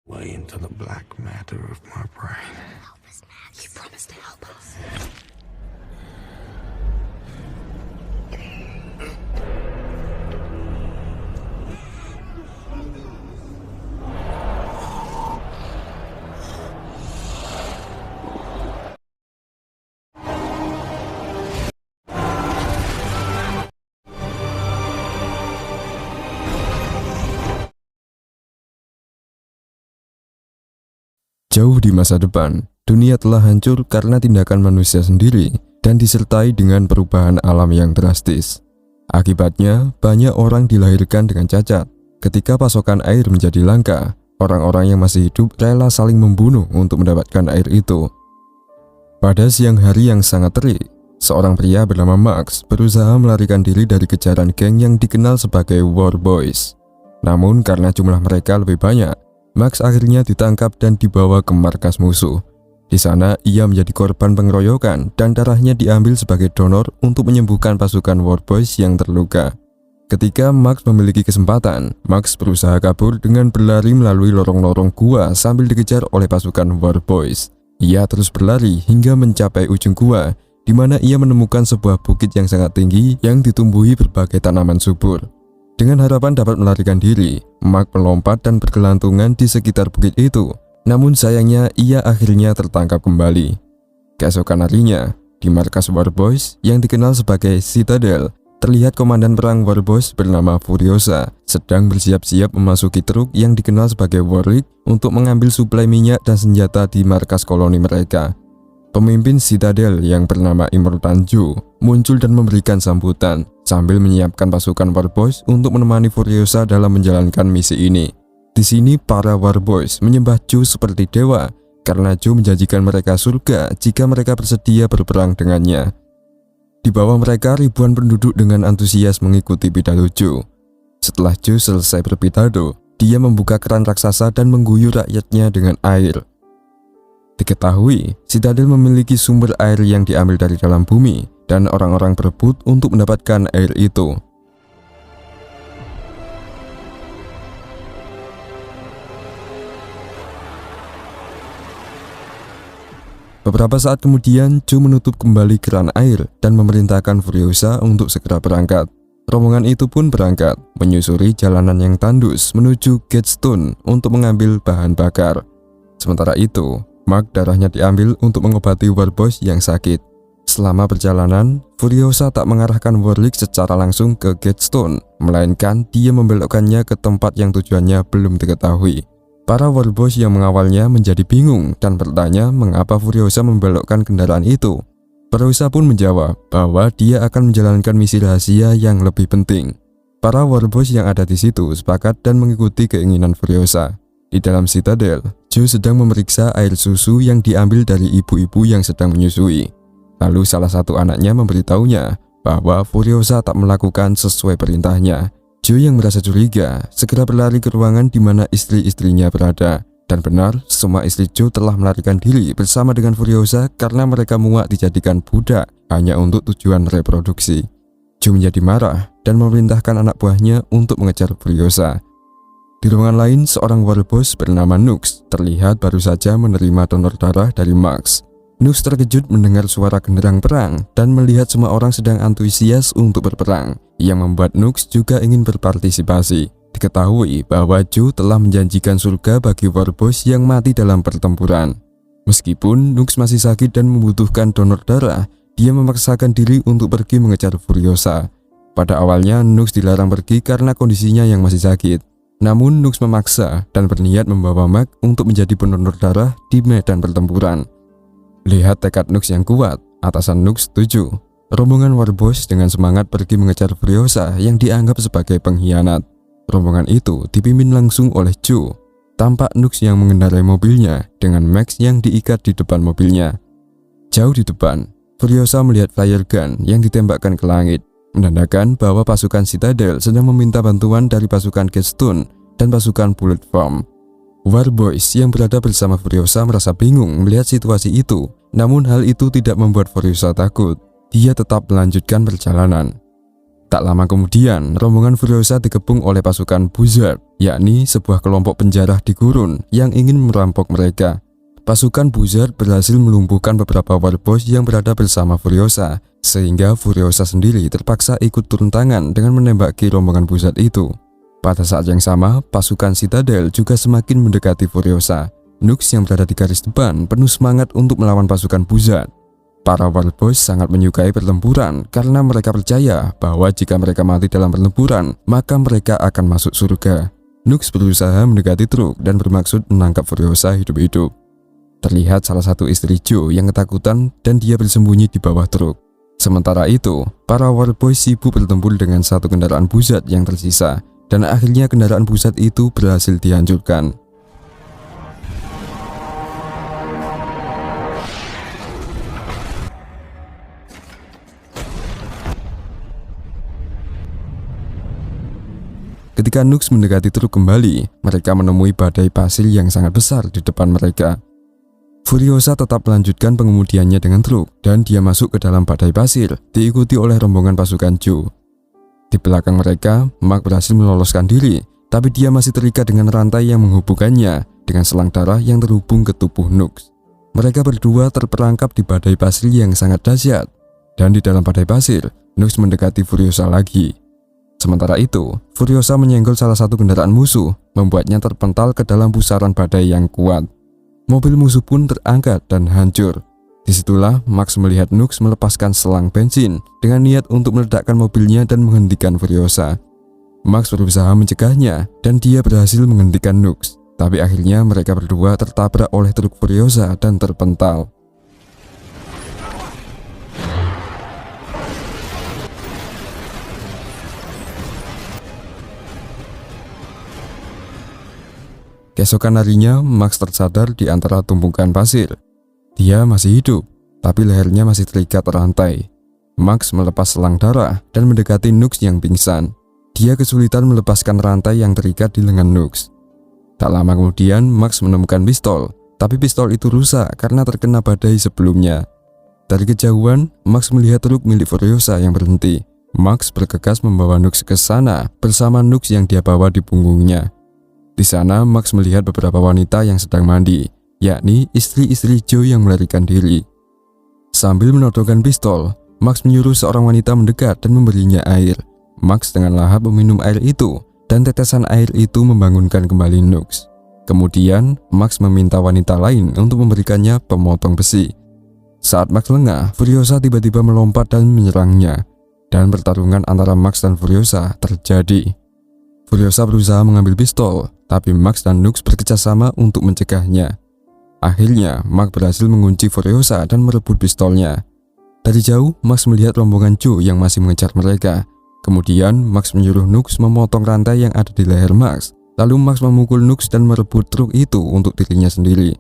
way into the black matter of my brain. Help us, Max. You promised to help us. Jauh di masa depan, dunia telah hancur karena tindakan manusia sendiri dan disertai dengan perubahan alam yang drastis. Akibatnya, banyak orang dilahirkan dengan cacat. Ketika pasokan air menjadi langka, orang-orang yang masih hidup rela saling membunuh untuk mendapatkan air itu. Pada siang hari yang sangat terik, seorang pria bernama Max berusaha melarikan diri dari kejaran geng yang dikenal sebagai War Boys. Namun karena jumlah mereka lebih banyak, Max akhirnya ditangkap dan dibawa ke markas musuh. Di sana, ia menjadi korban pengeroyokan dan darahnya diambil sebagai donor untuk menyembuhkan pasukan War Boys yang terluka. Ketika Max memiliki kesempatan, Max berusaha kabur dengan berlari melalui lorong-lorong gua sambil dikejar oleh pasukan War Boys. Ia terus berlari hingga mencapai ujung gua, di mana ia menemukan sebuah bukit yang sangat tinggi yang ditumbuhi berbagai tanaman subur. Dengan harapan dapat melarikan diri, Max melompat dan bergelantungan di sekitar bukit itu. Namun sayangnya ia akhirnya tertangkap kembali. Keesokan harinya, di markas War Boys yang dikenal sebagai Citadel, terlihat komandan perang War Boys bernama Furiosa sedang bersiap-siap memasuki truk yang dikenal sebagai Warwick untuk mengambil suplai minyak dan senjata di markas koloni mereka. Pemimpin Citadel yang bernama Immortan Joe muncul dan memberikan sambutan sambil menyiapkan pasukan War Boys untuk menemani Furiosa dalam menjalankan misi ini. Di sini para War Boys menyembah Joe seperti dewa karena Joe menjanjikan mereka surga jika mereka bersedia berperang dengannya. Di bawah mereka ribuan penduduk dengan antusias mengikuti pidato Joe. Setelah Joe selesai berpidato, dia membuka keran raksasa dan mengguyur rakyatnya dengan air. Diketahui, Citadel memiliki sumber air yang diambil dari dalam bumi dan orang-orang berebut untuk mendapatkan air itu. Beberapa saat kemudian, Joe menutup kembali keran air dan memerintahkan Furiosa untuk segera berangkat. Rombongan itu pun berangkat, menyusuri jalanan yang tandus menuju Gatestone untuk mengambil bahan bakar. Sementara itu, Max darahnya diambil untuk mengobati War Boys yang sakit. Selama perjalanan, Furiosa tak mengarahkan Warwick secara langsung ke Gatestone, melainkan dia membelokkannya ke tempat yang tujuannya belum diketahui. Para War Boys yang mengawalnya menjadi bingung dan bertanya mengapa Furiosa membelokkan kendaraan itu. Furiosa pun menjawab bahwa dia akan menjalankan misi rahasia yang lebih penting. Para War Boys yang ada di situ sepakat dan mengikuti keinginan Furiosa. Di dalam Citadel, Joe sedang memeriksa air susu yang diambil dari ibu-ibu yang sedang menyusui. Lalu salah satu anaknya memberitahunya bahwa Furiosa tak melakukan sesuai perintahnya. Joe yang merasa curiga segera berlari ke ruangan di mana istri-istrinya berada. Dan benar, semua istri Joe telah melarikan diri bersama dengan Furiosa karena mereka muak dijadikan budak hanya untuk tujuan reproduksi. Joe menjadi marah dan memerintahkan anak buahnya untuk mengejar Furiosa. Di ruangan lain, seorang War Boss bernama Nux terlihat baru saja menerima donor darah dari Max. Nux terkejut mendengar suara genderang perang dan melihat semua orang sedang antusias untuk berperang, yang membuat Nux juga ingin berpartisipasi. Diketahui bahwa Joe telah menjanjikan surga bagi War Boss yang mati dalam pertempuran. Meskipun Nux masih sakit dan membutuhkan donor darah, dia memaksakan diri untuk pergi mengejar Furiosa. Pada awalnya Nux dilarang pergi karena kondisinya yang masih sakit. Namun Nux memaksa dan berniat membawa Max untuk menjadi pendonor darah di medan pertempuran. Lihat tekad Nux yang kuat, atasan Nux setuju. Rombongan War Boys dengan semangat pergi mengejar Furiosa yang dianggap sebagai pengkhianat. Rombongan itu dipimpin langsung oleh Joe. Tampak Nux yang mengendarai mobilnya dengan Max yang diikat di depan mobilnya. Jauh di depan, Furiosa melihat flare gun yang ditembakkan ke langit, menandakan bahwa pasukan Citadel sedang meminta bantuan dari pasukan Gatestone dan pasukan Bulletstorm. War Boys yang berada bersama Furiosa merasa bingung melihat situasi itu, namun hal itu tidak membuat Furiosa takut. Dia tetap melanjutkan perjalanan. Tak lama kemudian, rombongan Furiosa dikepung oleh pasukan Buzzard, yakni sebuah kelompok penjara di gurun yang ingin merampok mereka. Pasukan Buzzard berhasil melumpuhkan beberapa warboss yang berada bersama Furiosa, sehingga Furiosa sendiri terpaksa ikut turun tangan dengan menembaki rombongan Buzzard itu. Pada saat yang sama, pasukan Citadel juga semakin mendekati Furiosa. Nux yang berada di garis depan penuh semangat untuk melawan pasukan Buzzard. Para warboss sangat menyukai pertempuran karena mereka percaya bahwa jika mereka mati dalam pertempuran, maka mereka akan masuk surga. Nux berusaha mendekati truk dan bermaksud menangkap Furiosa hidup-hidup. Terlihat salah satu istri Joe yang ketakutan dan dia bersembunyi di bawah truk. Sementara itu, para warboss sibuk bertempur dengan satu kendaraan Buzzard yang tersisa, dan akhirnya kendaraan Buzzard itu berhasil dihancurkan. Ketika Nux mendekati truk kembali, mereka menemui badai pasir yang sangat besar di depan mereka. Furiosa tetap melanjutkan pengemudiannya dengan truk, dan dia masuk ke dalam badai pasir, diikuti oleh rombongan pasukan Joe. Di belakang mereka, Mark berhasil meloloskan diri, tapi dia masih terikat dengan rantai yang menghubungkannya dengan selang darah yang terhubung ke tubuh Nux. Mereka berdua terperangkap di badai pasir yang sangat dahsyat, dan di dalam badai pasir, Nux mendekati Furiosa lagi. Sementara itu, Furiosa menyenggol salah satu kendaraan musuh, membuatnya terpental ke dalam pusaran badai yang kuat. Mobil musuh pun terangkat dan hancur. Disitulah Max melihat Nux melepaskan selang bensin dengan niat untuk meledakkan mobilnya dan menghentikan Furiosa. Max berusaha mencegahnya dan dia berhasil menghentikan Nux. Tapi akhirnya mereka berdua tertabrak oleh truk Furiosa dan terpental. Keesokan harinya, Max tersadar di antara tumpukan pasir. Dia masih hidup, tapi lehernya masih terikat rantai. Max melepas selang darah dan mendekati Nux yang pingsan. Dia kesulitan melepaskan rantai yang terikat di lengan Nux. Tak lama kemudian, Max menemukan pistol, tapi pistol itu rusak karena terkena badai sebelumnya. Dari kejauhan, Max melihat truk milik Furiosa yang berhenti. Max bergegas membawa Nux ke sana bersama Nux yang dia bawa di punggungnya. Di sana, Max melihat beberapa wanita yang sedang mandi, yakni istri-istri Joe yang melarikan diri. Sambil menodongkan pistol, Max menyuruh seorang wanita mendekat dan memberinya air. Max dengan lahap meminum air itu, dan tetesan air itu membangunkan kembali Nux. Kemudian, Max meminta wanita lain untuk memberikannya pemotong besi. Saat Max lengah, Furiosa tiba-tiba melompat dan menyerangnya, dan pertarungan antara Max dan Furiosa terjadi. Furiosa berusaha mengambil pistol, tapi Max dan Nux bekerjasama untuk mencegahnya. Akhirnya, Max berhasil mengunci Furiosa dan merebut pistolnya. Dari jauh, Max melihat rombongan Joe yang masih mengejar mereka. Kemudian, Max menyuruh Nux memotong rantai yang ada di leher Max. Lalu Max memukul Nux dan merebut truk itu untuk dirinya sendiri.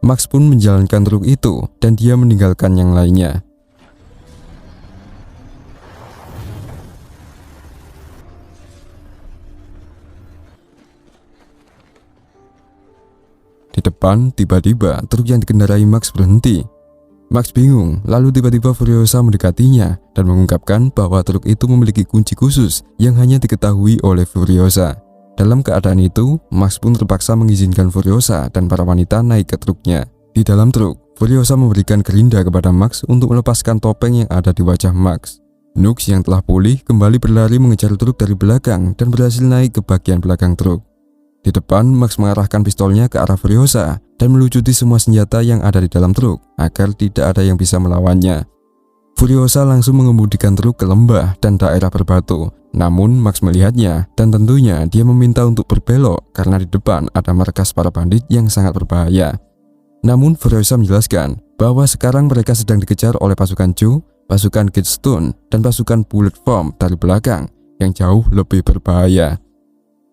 Max pun menjalankan truk itu, dan dia meninggalkan yang lainnya. Di depan, tiba-tiba truk yang dikendarai Max berhenti. Max bingung, lalu tiba-tiba Furiosa mendekatinya dan mengungkapkan bahwa truk itu memiliki kunci khusus yang hanya diketahui oleh Furiosa. Dalam keadaan itu, Max pun terpaksa mengizinkan Furiosa dan para wanita naik ke truknya. Di dalam truk, Furiosa memberikan gerinda kepada Max untuk melepaskan topeng yang ada di wajah Max. Nux yang telah pulih kembali berlari mengejar truk dari belakang dan berhasil naik ke bagian belakang truk. Di depan, Max mengarahkan pistolnya ke arah Furiosa dan melucuti semua senjata yang ada di dalam truk agar tidak ada yang bisa melawannya. Furiosa langsung mengemudikan truk ke lembah dan daerah berbatu. Namun Max melihatnya dan tentunya dia meminta untuk berbelok karena di depan ada markas para bandit yang sangat berbahaya. Namun Furiosa menjelaskan bahwa sekarang mereka sedang dikejar oleh pasukan Joe, pasukan Keystone, dan pasukan Bullet Form dari belakang yang jauh lebih berbahaya.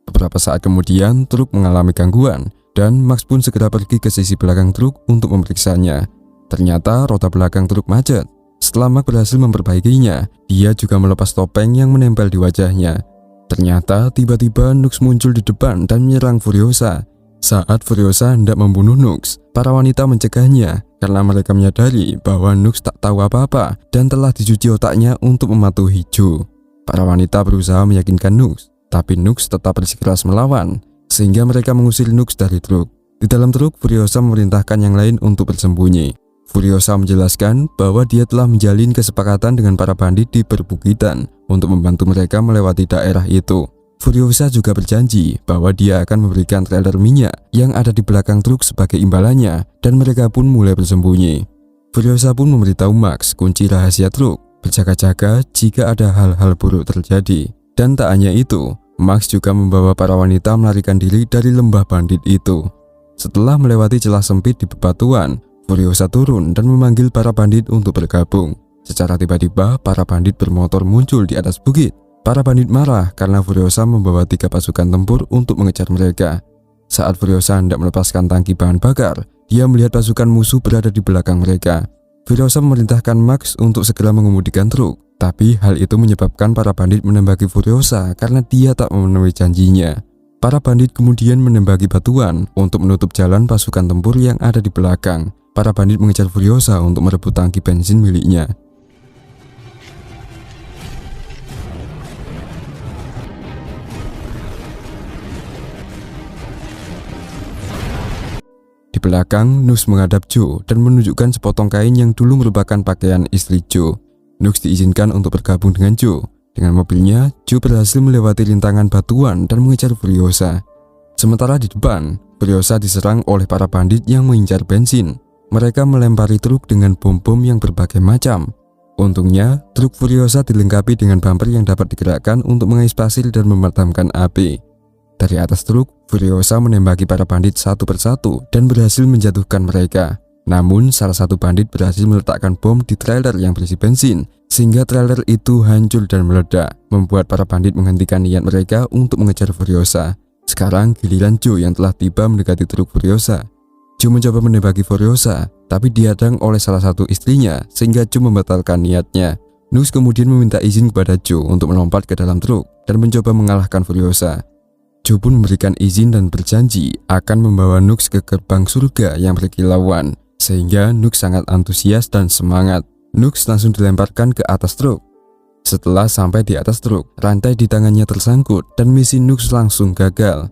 Beberapa saat kemudian, truk mengalami gangguan dan Max pun segera pergi ke sisi belakang truk untuk memeriksanya. Ternyata roda belakang truk macet. Setelah Max berhasil memperbaikinya, dia juga melepas topeng yang menempel di wajahnya. Ternyata tiba-tiba Nux muncul di depan dan menyerang Furiosa. Saat Furiosa hendak membunuh Nux, para wanita mencegahnya karena mereka menyadari bahwa Nux tak tahu apa-apa dan telah dicuci otaknya untuk mematuhi Joe. Para wanita berusaha meyakinkan Nux, tapi Nux tetap bersikeras melawan, sehingga mereka mengusir Nux dari truk. Di dalam truk, Furiosa memerintahkan yang lain untuk bersembunyi. Furiosa menjelaskan bahwa dia telah menjalin kesepakatan dengan para bandit di perbukitan untuk membantu mereka melewati daerah itu. Furiosa juga berjanji bahwa dia akan memberikan trailer minyak yang ada di belakang truk sebagai imbalannya, dan mereka pun mulai bersembunyi. Furiosa pun memberitahu Max kunci rahasia truk, berjaga-jaga jika ada hal-hal buruk terjadi. Dan tak hanya itu, Max juga membawa para wanita melarikan diri dari lembah bandit itu. Setelah melewati celah sempit di bebatuan, Furiosa turun dan memanggil para bandit untuk bergabung. Secara tiba-tiba, para bandit bermotor muncul di atas bukit. Para bandit marah karena Furiosa membawa 3 pasukan tempur untuk mengejar mereka. Saat Furiosa hendak melepaskan tangki bahan bakar, dia melihat pasukan musuh berada di belakang mereka. Furiosa memerintahkan Max untuk segera mengemudikan truk, tapi hal itu menyebabkan para bandit menembaki Furiosa karena dia tak memenuhi janjinya. Para bandit kemudian menembaki batuan untuk menutup jalan pasukan tempur yang ada di belakang. Para bandit mengejar Furiosa untuk merebut tangki bensin miliknya. Di belakang, Nux menghadap Joe dan menunjukkan sepotong kain yang dulu merupakan pakaian istri Joe. Nux diizinkan untuk bergabung dengan Joe. Dengan mobilnya, Joe berhasil melewati rintangan batuan dan mengejar Furiosa. Sementara di depan, Furiosa diserang oleh para bandit yang mengincar bensin. Mereka melempari truk dengan bom-bom yang berbagai macam. Untungnya, truk Furiosa dilengkapi dengan bumper yang dapat digerakkan untuk mengais pasir dan memadamkan api. Dari atas truk, Furiosa menembaki para bandit satu persatu dan berhasil menjatuhkan mereka. Namun, salah satu bandit berhasil meletakkan bom di trailer yang berisi bensin, sehingga trailer itu hancur dan meledak, membuat para bandit menghentikan niat mereka untuk mengejar Furiosa. Sekarang giliran Joe yang telah tiba mendekati truk Furiosa. Joe mencoba menembaki Furiosa, tapi dihadang oleh salah satu istrinya, sehingga Joe membatalkan niatnya. Nux kemudian meminta izin kepada Joe untuk melompat ke dalam truk dan mencoba mengalahkan Furiosa. Joe pun memberikan izin dan berjanji akan membawa Nux ke gerbang surga yang berkilauan, sehingga Nux sangat antusias dan semangat. Nux langsung dilemparkan ke atas truk. Setelah sampai di atas truk, rantai di tangannya tersangkut dan misi Nux langsung gagal.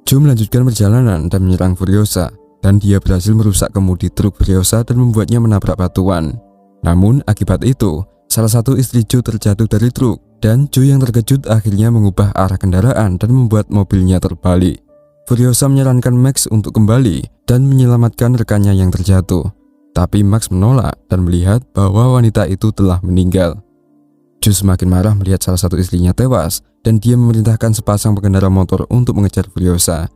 Joe melanjutkan perjalanan dan menyerang Furiosa, dan dia berhasil merusak kemudi truk Furiosa dan membuatnya menabrak batuan. Namun akibat itu, salah satu istri Joe terjatuh dari truk, dan Joe yang terkejut akhirnya mengubah arah kendaraan dan membuat mobilnya terbalik. Furiosa menyarankan Max untuk kembali dan menyelamatkan rekannya yang terjatuh. Tapi Max menolak dan melihat bahwa wanita itu telah meninggal. Joe semakin marah melihat salah satu istrinya tewas, dan dia memerintahkan sepasang pengendara motor untuk mengejar Furiosa.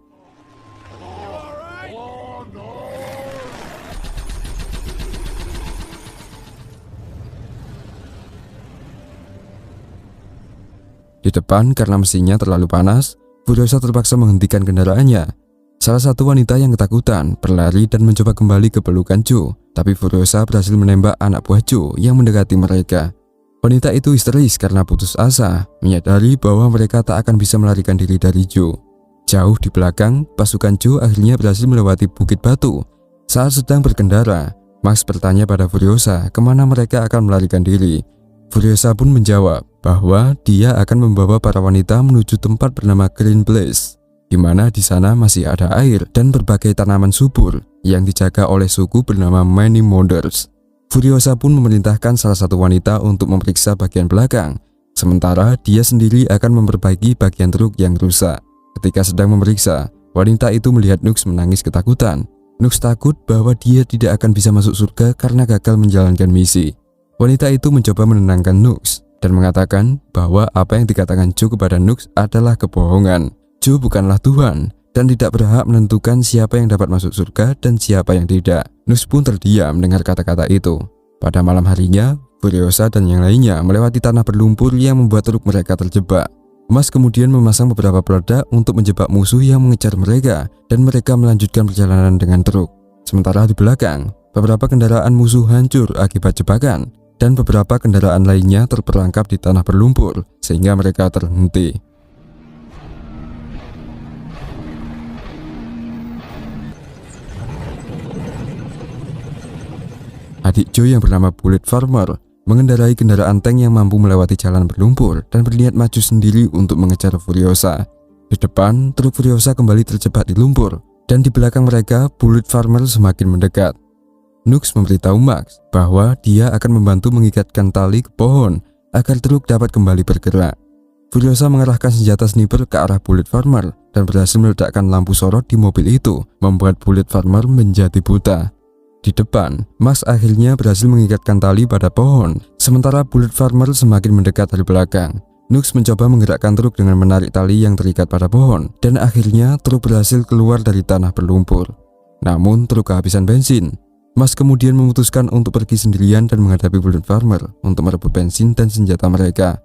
Di depan, karena mesinnya terlalu panas, Furiosa terpaksa menghentikan kendaraannya. Salah satu wanita yang ketakutan berlari dan mencoba kembali ke pelukan Joe, tapi Furiosa berhasil menembak anak buah Joe yang mendekati mereka. Wanita itu histeris karena putus asa, menyadari bahwa mereka tak akan bisa melarikan diri dari Joe. Jauh di belakang, pasukan Joe akhirnya berhasil melewati bukit batu. Saat sedang berkendara, Max bertanya pada Furiosa kemana mereka akan melarikan diri. Furiosa pun menjawab bahwa dia akan membawa para wanita menuju tempat bernama Green Place, di mana di sana masih ada air dan berbagai tanaman subur yang dijaga oleh suku bernama Many Monders. Furiosa pun memerintahkan salah satu wanita untuk memeriksa bagian belakang, sementara dia sendiri akan memperbaiki bagian truk yang rusak. Ketika sedang memeriksa, wanita itu melihat Nux menangis ketakutan. Nux takut bahwa dia tidak akan bisa masuk surga karena gagal menjalankan misi. Wanita itu mencoba menenangkan Nux dan mengatakan bahwa apa yang dikatakan Joe kepada Nux adalah kebohongan. Joe bukanlah Tuhan dan tidak berhak menentukan siapa yang dapat masuk surga dan siapa yang tidak. Nux pun terdiam mendengar kata-kata itu. Pada malam harinya, Furiosa dan yang lainnya melewati tanah berlumpur yang membuat truk mereka terjebak. Max kemudian memasang beberapa peledak untuk menjebak musuh yang mengejar mereka, dan mereka melanjutkan perjalanan dengan truk. Sementara di belakang, beberapa kendaraan musuh hancur akibat jebakan, dan beberapa kendaraan lainnya terperangkap di tanah berlumpur sehingga mereka terhenti. Adik Joe yang bernama Bullet Farmer mengendarai kendaraan tank yang mampu melewati jalan berlumpur dan berniat maju sendiri untuk mengejar Furiosa. Di depan, truk Furiosa kembali terjebak di lumpur, dan di belakang mereka, Bullet Farmer semakin mendekat. Nux memberitahu Max bahwa dia akan membantu mengikatkan tali ke pohon agar truk dapat kembali bergerak. Furiosa mengarahkan senjata sniper ke arah Bullet Farmer dan berhasil meledakkan lampu sorot di mobil itu, membuat Bullet Farmer menjadi buta. Di depan, Max akhirnya berhasil mengikatkan tali pada pohon, sementara Bullet Farmer semakin mendekat dari belakang. Nux mencoba menggerakkan truk dengan menarik tali yang terikat pada pohon, dan akhirnya truk berhasil keluar dari tanah berlumpur. Namun truk kehabisan bensin. Max kemudian memutuskan untuk pergi sendirian dan menghadapi Bullet Farmer untuk merebut bensin dan senjata mereka.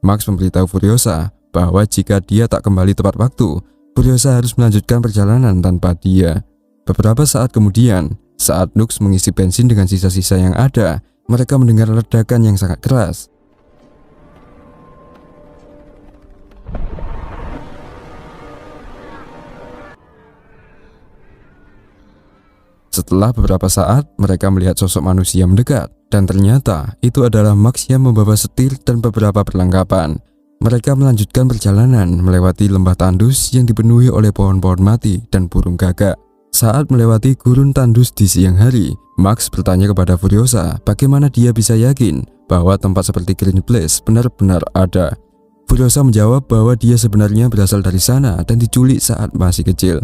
Max memberitahu Furiosa bahwa jika dia tak kembali tepat waktu, Furiosa harus melanjutkan perjalanan tanpa dia. Beberapa saat kemudian, saat Nux mengisi bensin dengan sisa-sisa yang ada, mereka mendengar ledakan yang sangat keras. Setelah beberapa saat, mereka melihat sosok manusia mendekat, dan ternyata itu adalah Max yang membawa setir dan beberapa perlengkapan. Mereka melanjutkan perjalanan melewati lembah tandus yang dipenuhi oleh pohon-pohon mati dan burung gagak. Saat melewati gurun tandus di siang hari, Max bertanya kepada Furiosa bagaimana dia bisa yakin bahwa tempat seperti Green Place benar-benar ada. Furiosa menjawab bahwa dia sebenarnya berasal dari sana dan diculik saat masih kecil.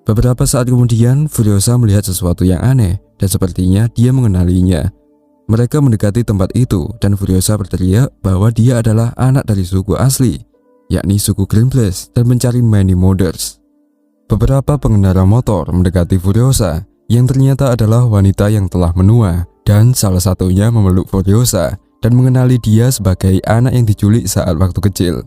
Beberapa saat kemudian, Furiosa melihat sesuatu yang aneh dan sepertinya dia mengenalinya. Mereka mendekati tempat itu dan Furiosa berteriak bahwa dia adalah anak dari suku asli, yakni suku Green Place, dan mencari Many Moders. Beberapa pengendara motor mendekati Furiosa yang ternyata adalah wanita yang telah menua, dan salah satunya memeluk Furiosa dan mengenali dia sebagai anak yang diculik saat waktu kecil.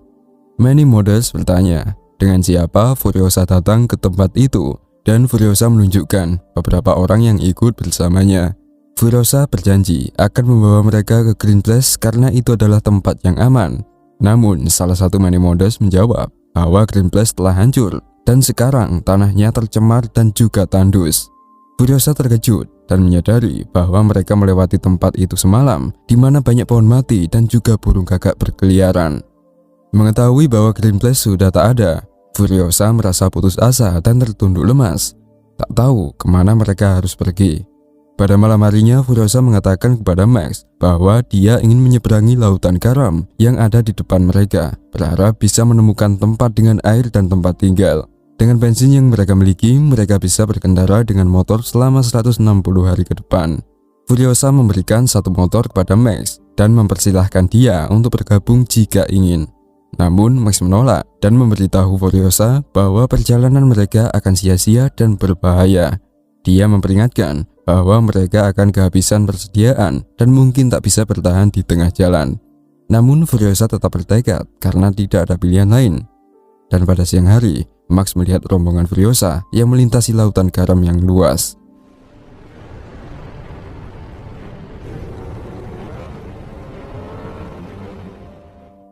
Many Moders bertanya dengan siapa Furiosa datang ke tempat itu, dan Furiosa menunjukkan beberapa orang yang ikut bersamanya. Furiosa berjanji akan membawa mereka ke Green Place karena itu adalah tempat yang aman. Namun salah satu Many Moders menjawab bahwa Green Place telah hancur dan sekarang tanahnya tercemar dan juga tandus. Furiosa terkejut dan menyadari bahwa mereka melewati tempat itu semalam, di mana banyak pohon mati dan juga burung gagak berkeliaran. Mengetahui bahwa Green Place sudah tak ada, Furiosa merasa putus asa dan tertunduk lemas, tak tahu kemana mereka harus pergi. Pada malam harinya, Furiosa mengatakan kepada Max bahwa dia ingin menyeberangi lautan garam yang ada di depan mereka, berharap bisa menemukan tempat dengan air dan tempat tinggal. Dengan bensin yang mereka miliki, mereka bisa berkendara dengan motor selama 160 hari ke depan. Furiosa memberikan satu motor kepada Max dan mempersilahkan dia untuk bergabung jika ingin. Namun Max menolak dan memberitahu Furiosa bahwa perjalanan mereka akan sia-sia dan berbahaya. Dia memperingatkan bahwa mereka akan kehabisan persediaan dan mungkin tak bisa bertahan di tengah jalan. Namun Furiosa tetap bertekad karena tidak ada pilihan lain. Dan pada siang hari, Max melihat rombongan Furiosa yang melintasi lautan garam yang luas.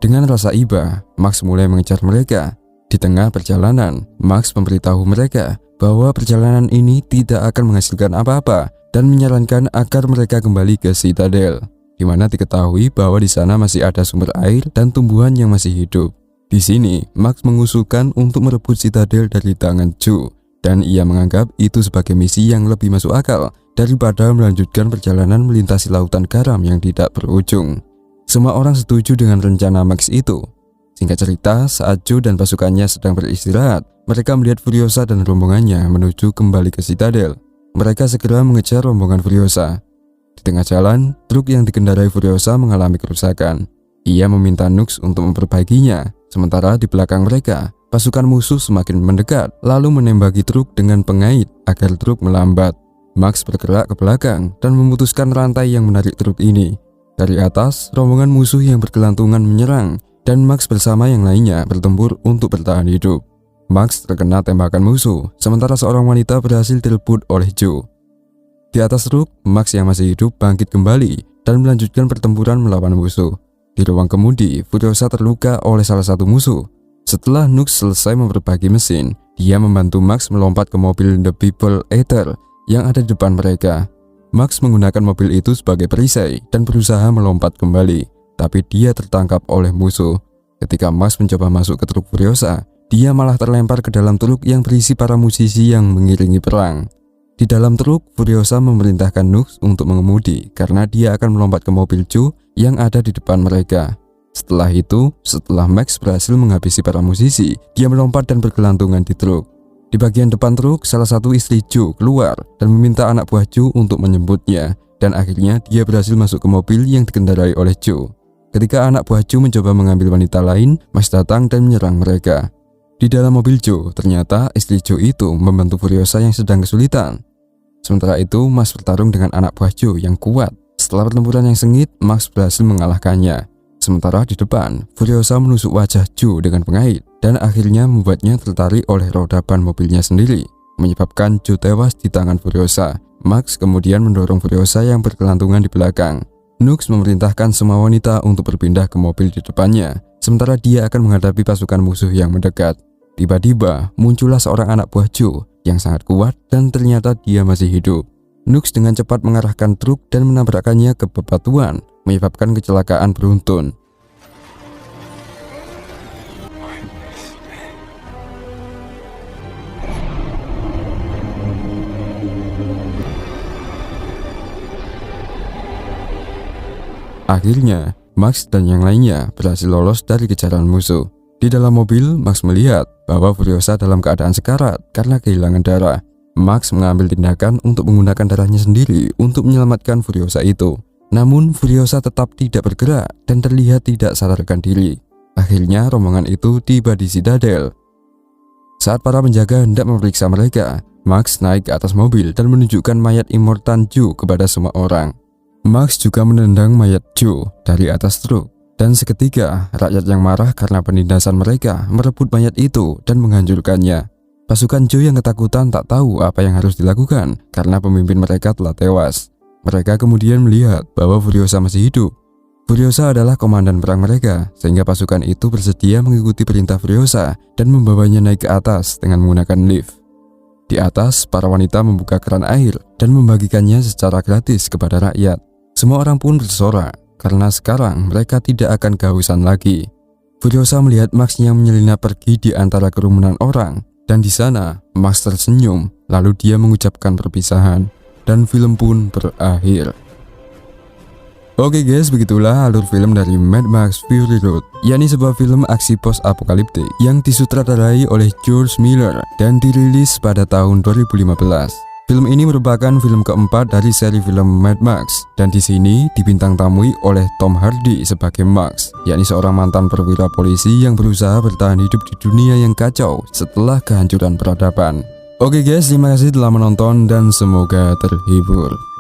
Dengan rasa iba, Max mulai mengejar mereka. Di tengah perjalanan, Max memberitahu mereka bahwa perjalanan ini tidak akan menghasilkan apa-apa dan menyarankan agar mereka kembali ke Citadel, di mana diketahui bahwa di sana masih ada sumber air dan tumbuhan yang masih hidup. Di sini, Max mengusulkan untuk merebut Citadel dari tangan Joe, dan ia menganggap itu sebagai misi yang lebih masuk akal daripada melanjutkan perjalanan melintasi lautan garam yang tidak berujung. Semua orang setuju dengan rencana Max itu. Singkat cerita, saat Joe dan pasukannya sedang beristirahat, mereka melihat Furiosa dan rombongannya menuju kembali ke Citadel. Mereka segera mengejar rombongan Furiosa. Di tengah jalan, truk yang dikendarai Furiosa mengalami kerusakan. Ia meminta Nux untuk memperbaikinya, sementara di belakang mereka, pasukan musuh semakin mendekat, lalu menembaki truk dengan pengait agar truk melambat. Max bergerak ke belakang dan memutuskan rantai yang menarik truk ini. Dari atas, rombongan musuh yang bergelantungan menyerang, dan Max bersama yang lainnya bertempur untuk bertahan hidup. Max terkena tembakan musuh, sementara seorang wanita berhasil direbut oleh Joe. Di atas truk, Max yang masih hidup bangkit kembali dan melanjutkan pertempuran melawan musuh. Di ruang kemudi, Furiosa terluka oleh salah satu musuh. Setelah Nux selesai memperbaiki mesin, dia membantu Max melompat ke mobil The People Eater yang ada di depan mereka. Max menggunakan mobil itu sebagai perisai dan berusaha melompat kembali, tapi dia tertangkap oleh musuh. Ketika Max mencoba masuk ke truk Furiosa, dia malah terlempar ke dalam truk yang berisi para musisi yang mengiringi perang. Di dalam truk, Furiosa memerintahkan Nux untuk mengemudi karena dia akan melompat ke mobil Joe yang ada di depan mereka. Setelah itu, setelah Max berhasil menghabisi para musisi, dia melompat dan bergelantungan di truk. Di bagian depan truk, salah satu istri Joe keluar dan meminta anak buah Joe untuk menjemputnya, dan akhirnya dia berhasil masuk ke mobil yang dikendarai oleh Joe. Ketika anak buah Joe mencoba mengambil wanita lain, Max datang dan menyerang mereka. Di dalam mobil Joe, ternyata istri Joe itu membantu Furiosa yang sedang kesulitan. Sementara itu, Max bertarung dengan anak buah Joe yang kuat. Setelah pertempuran yang sengit, Max berhasil mengalahkannya. Sementara di depan, Furiosa menusuk wajah Joe dengan pengait dan akhirnya membuatnya tertarik oleh roda ban mobilnya sendiri, menyebabkan Joe tewas di tangan Furiosa. Max kemudian mendorong Furiosa yang bergelantungan di belakang. Nux memerintahkan semua wanita untuk berpindah ke mobil di depannya, sementara dia akan menghadapi pasukan musuh yang mendekat. Tiba-tiba muncullah seorang anak buah Joe yang sangat kuat dan ternyata dia masih hidup. Nux dengan cepat mengarahkan truk dan menabrakkannya ke bebatuan, menyebabkan kecelakaan beruntun. Akhirnya, Max dan yang lainnya berhasil lolos dari kejaran musuh. Di dalam mobil, Max melihat bahwa Furiosa dalam keadaan sekarat karena kehilangan darah. Max mengambil tindakan untuk menggunakan darahnya sendiri untuk menyelamatkan Furiosa itu. Namun Furiosa tetap tidak bergerak dan terlihat tidak sadarkan diri. Akhirnya rombongan itu tiba di Citadel. Saat para penjaga hendak memeriksa mereka, Max naik ke atas mobil dan menunjukkan mayat Immortan Joe kepada semua orang. Max juga menendang mayat Joe dari atas truk. Dan seketika, rakyat yang marah karena penindasan mereka merebut mayat itu dan menghancurkannya. Pasukan Joe yang ketakutan tak tahu apa yang harus dilakukan karena pemimpin mereka telah tewas. Mereka kemudian melihat bahwa Furiosa masih hidup. Furiosa adalah komandan perang mereka, sehingga pasukan itu bersedia mengikuti perintah Furiosa dan membawanya naik ke atas dengan menggunakan lift. Di atas, para wanita membuka keran air dan membagikannya secara gratis kepada rakyat. Semua orang pun bersorak, karena sekarang mereka tidak akan kehausan lagi. Furiosa melihat Max yang menyelinap pergi di antara kerumunan orang, dan di sana Max tersenyum, lalu dia mengucapkan perpisahan. Dan film pun berakhir. Oke guys, begitulah alur film dari Mad Max Fury Road, yakni sebuah film aksi post-apokaliptik yang disutradarai oleh George Miller dan dirilis pada tahun 2015. Film ini merupakan film keempat dari seri film Mad Max, dan di sini dibintang tamui oleh Tom Hardy sebagai Max, yakni seorang mantan perwira polisi yang berusaha bertahan hidup di dunia yang kacau setelah kehancuran peradaban. Oke guys, terima kasih telah menonton dan semoga terhibur.